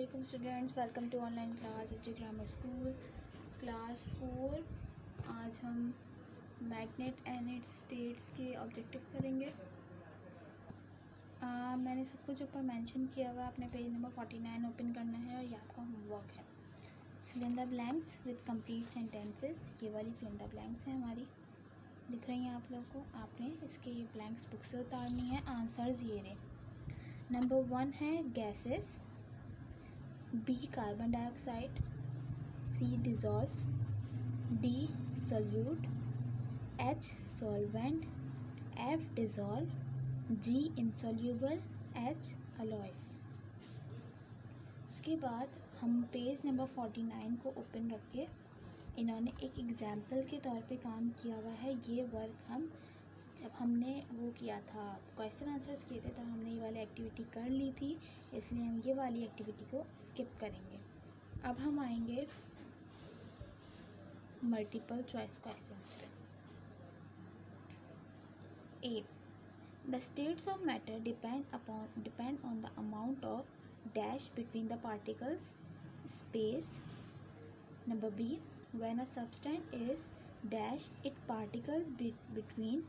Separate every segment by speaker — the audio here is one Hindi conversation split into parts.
Speaker 1: वालेकुम students, welcome to online class H grammar school class 4। आज हम मैग्नेट एंड इट्स स्टेट्स के ऑब्जेक्टिव करेंगे। मैंने सब कुछ ऊपर मेंशन किया हुआ, अपने पेज नंबर 49 ओपन करना है और ये आपका होमवर्क है। Fill in the blanks with complete sentences. ये वाली फिल इन द ब्लैंक्स है हमारी, दिख रही हैं आप लोगों को। आपने इसके ब्लैंक्स बुक से उतारनी है। आंसर्स ये रहे। नंबर 1 है gases, B carbon dioxide, C dissolves, D solute, H solvent, F dissolve, G insoluble, H alloys। उसके बाद हम पेज नंबर 49 को ओपन रख के इन्होंने एक एग्जाम्पल के तौर पे काम किया हुआ है। ये वर्क हम जब हमने वो किया था, क्वेश्चन आंसर्स किए थे, तब हमने ये वाली एक्टिविटी कर ली थी, इसलिए हम ये वाली एक्टिविटी को स्किप करेंगे। अब हम आएंगे मल्टीपल चॉइस क्वेश्चंस पे। A, the states of matter depend on the amount of dash between the particles space. Number B, when a substance is dash it particles between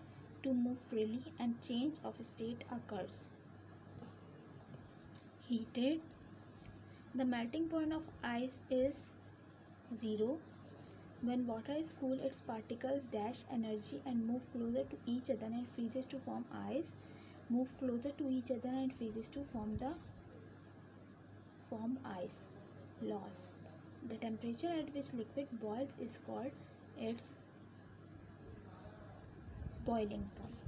Speaker 1: to move freely and change of state occurs. Heated, the melting point of ice is 0. When water is cool, its particles dash energy and move closer to each other and freezes to form ice. Move closer to each other and freezes to form ice. Loss, the temperature at which liquid boils is called its boiling point.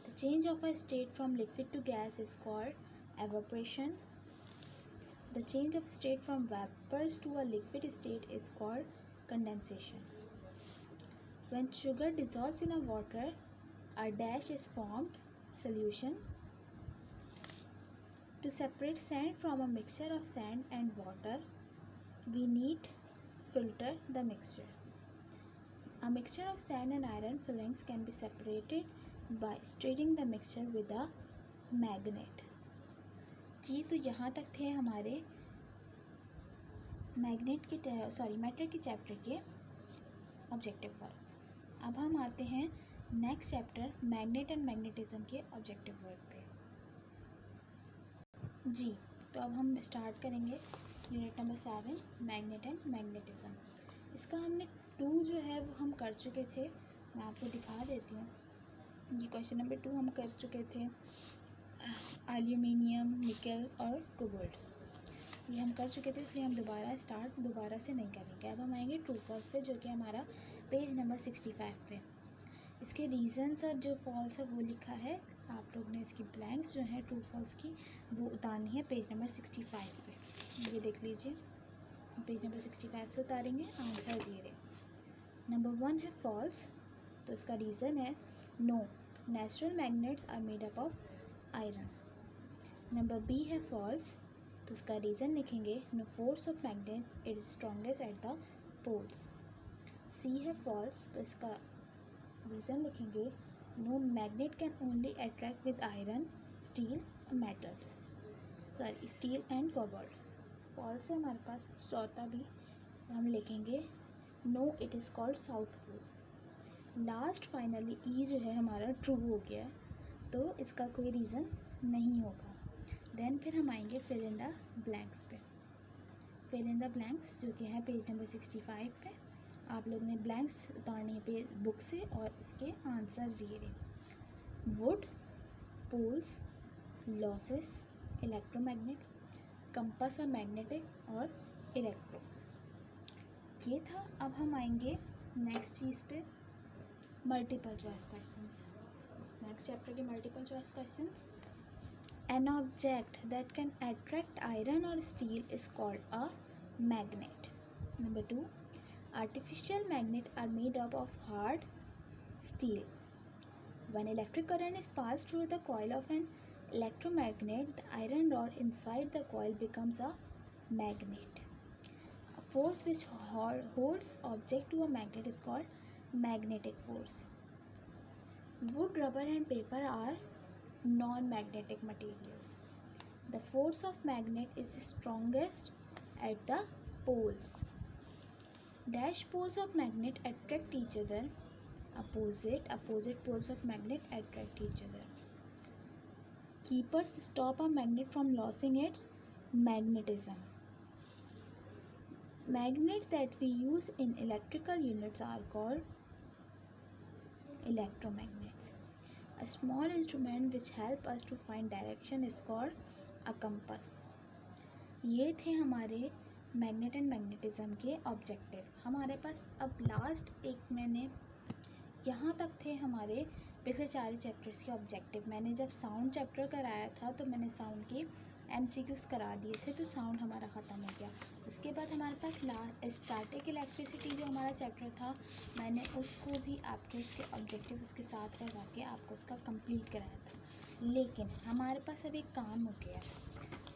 Speaker 1: The change of a state from liquid to gas is called evaporation. The change of state from vapors to a liquid state is called condensation. When sugar dissolves in a water, a dash is formed, solution. To separate sand from a mixture of sand and water, we need filter the mixture. A mixture of sand and iron fillings can be separated by stirring the mixture with a magnet. जी, तो यहाँ तक थे हमारे मैटर के चैप्टर के ऑब्जेक्टिव वर्क। अब हम आते हैं next chapter magnet and magnetism के ऑब्जेक्टिव वर्क पे। जी, तो अब हम स्टार्ट करेंगे unit number 7 magnet and magnetism. इसका हमने 2 जो है वो हम कर चुके थे, मैं आपको दिखा देती हूँ। ये क्वेश्चन नंबर 2 हम कर चुके थे, एल्यूमिनियम, निकल और कोबाल्ट, ये हम कर चुके थे, इसलिए हम दोबारा से नहीं करेंगे। अब हम आएंगे ट्रू फॉल्स पे, जो कि हमारा पेज नंबर 65 पे। इसके रीजंस और जो फॉल्स है वो लिखा है। आप लोग ने इसकी ब्लैंक्स जो है ट्रू फॉल्स की वो उतारनी है पेज नंबर 65 पे। ये देख लीजिए, पेज नंबर 65 से उतारेंगे। आंसर 0। नंबर 1 है फॉल्स, तो इसका रीज़न है no, natural magnets are made up of iron. Number B है फॉल्स, तो इसका रीज़न लिखेंगे no force of magnet it is strongest at the poles. C है फॉल्स, तो इसका रीज़न लिखेंगे no magnet can only attract with iron, steel and cobalt. False है हमारे पास चौथा भी, हम लिखेंगे no it is called south pole. Last finally E जो है हमारा ट्रू हो गया, तो इसका कोई रीज़न नहीं होगा। देन फिर हम आएंगे फिल इन द ब्लैंक्स पे। फिल इन द ब्लैंक्स जो कि है पेज नंबर 65 पे। आप लोग ने ब्लैंक्स उतारनी है पेज बुक से और इसके आंसर ये रहे। Wood, poles, losses, electromagnet, compass और मैग्नेटिक और इलेक्ट्रो, ये था। अब हम आएंगे नेक्स्ट चीज़ पे, multiple choice questions. Next chapter के multiple choice questions. An object that can attract iron और steel is called a magnet. Number 2, artificial magnets are made up of hard steel. When electric current is passed through the coil of an electromagnet, the iron rod inside the coil becomes a magnet. A force which holds object to a magnet is called magnetic force. Wood, rubber and paper are non-magnetic materials. The force of magnet is strongest at the poles. Dash poles of magnet attract each other. Opposite poles of magnet attract each other. Keepers stop a magnet from losing its magnetism. Magnets that we use in electrical units are called electromagnets. A small instrument which help us to find direction is called a compass. ये थे हमारे मैग्नेट एंड मैग्नेटिज्म के ऑब्जेक्टिव. हमारे पास अब लास्ट एक मैंने यहाँ तक थे हमारे पिछले 4 चैप्टर्स के ऑब्जेक्टिव. मैंने जब साउंड चैप्टर कराया था तो मैंने साउंड के MCQs करा दिए थे, तो साउंड हमारा ख़त्म हो गया. उसके बाद हमारे पास स्टैटिक इलेक्ट्रिसिटी जो हमारा चैप्टर था, मैंने उसको भी आपके उसके ऑब्जेक्टिव उसके साथ करवा के आपको उसका कंप्लीट कराया था. लेकिन हमारे पास अब एक काम हो गया है,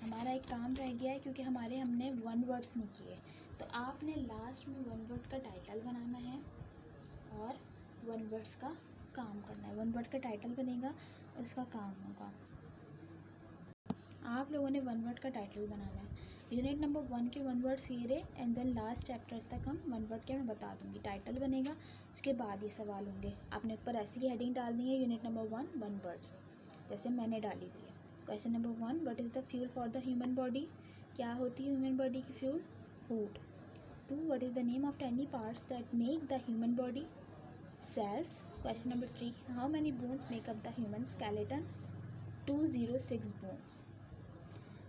Speaker 1: हमारा एक काम रह गया है, क्योंकि हमने 1 वर्ड्स नहीं किए. तो आपने लास्ट में 1 वर्ड का टाइटल बनाना है और 1 वर्ड्स का काम करना है. 1 वर्ड का टाइटल बनेगा और उसका काम होगा. आप लोगों ने 1 वर्ड का टाइटल बनाना है. यूनिट नंबर 1 के 1 वर्ड्स ये रहे, एंड देन लास्ट चैप्टर्स तक हम 1 वर्ड के मैं बता दूंगी. टाइटल बनेगा, उसके बाद ये सवाल होंगे. आपने ऊपर ऐसी की हेडिंग डालनी है, यूनिट नंबर 1 वर्ड्स, जैसे मैंने डाली हुई है. Question number 1, what is the fuel for the human body. क्या होती है ह्यूमन बॉडी की fuel? Food. 2, what is the name of tiny parts that make the human body. Cells. Question number 3, how many bones make up the human skeleton. 206 bones.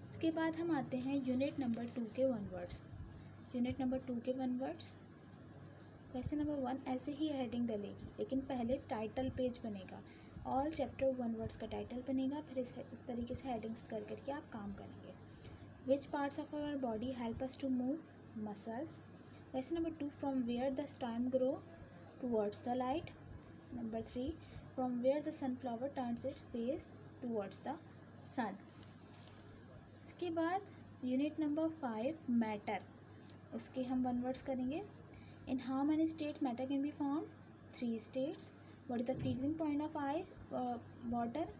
Speaker 1: इसके बाद हम आते हैं यूनिट नंबर 2 के 1 वर्ड्स. यूनिट नंबर 2 के 1 वर्ड्स. क्वेश्चन नंबर 1 ऐसे ही हेडिंग डलेगी, लेकिन पहले टाइटल पेज बनेगा. ऑल चैप्टर 1 वर्ड्स का टाइटल बनेगा, फिर इस तरीके से हेडिंग्स कर करके आप काम करेंगे. Which parts of our body help us to move. Muscles. Question number 2, from where the stem grow towards the light. Number 3, from where the sunflower turns its face towards the sun. इसके बाद यूनिट नंबर 5, मैटर. उसके हम 1 वर्ड्स करेंगे. In how many states matter can be found. 3 states. What is the freezing point of water.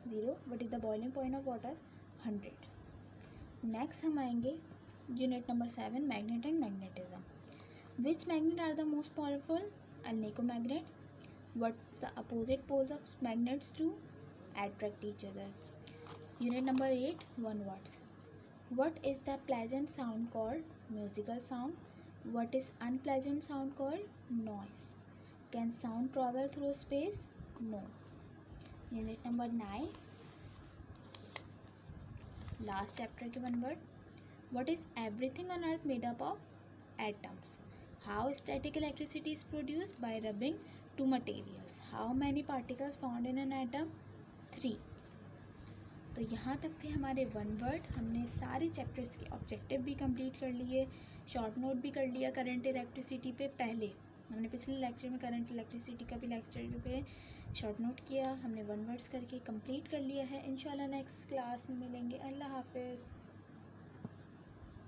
Speaker 1: 0. What is the boiling point of water. 100. Next हम आएंगे unit number 7, magnet and magnetism. Which magnet are the most powerful. Alnico magnet. What the opposite poles of magnets to attract each other. Unit number 8, 1 words. What is the pleasant sound called. Musical sound. What is unpleasant sound called. Noise. Can sound travel through space. No. Unit number 9, last chapter के 1 word. What is everything on earth made up of. Atoms. How static electricity is produced. By rubbing two materials. How many particles found in an atom. 3. तो यहाँ तक थे हमारे 1 वर्ड. हमने सारे चैप्टर्स के ऑब्जेक्टिव भी कंप्लीट कर लिए, शॉर्ट नोट भी कर लिया करंट इलेक्ट्रिसिटी पे. पहले हमने पिछले लेक्चर में करंट इलेक्ट्रिसिटी का भी लेक्चर पे शॉर्ट नोट किया. हमने 1 वर्ड्स करके कंप्लीट कर लिया है. इंशाल्लाह नेक्स्ट क्लास में मिलेंगे. अल्लाह हाफिज़.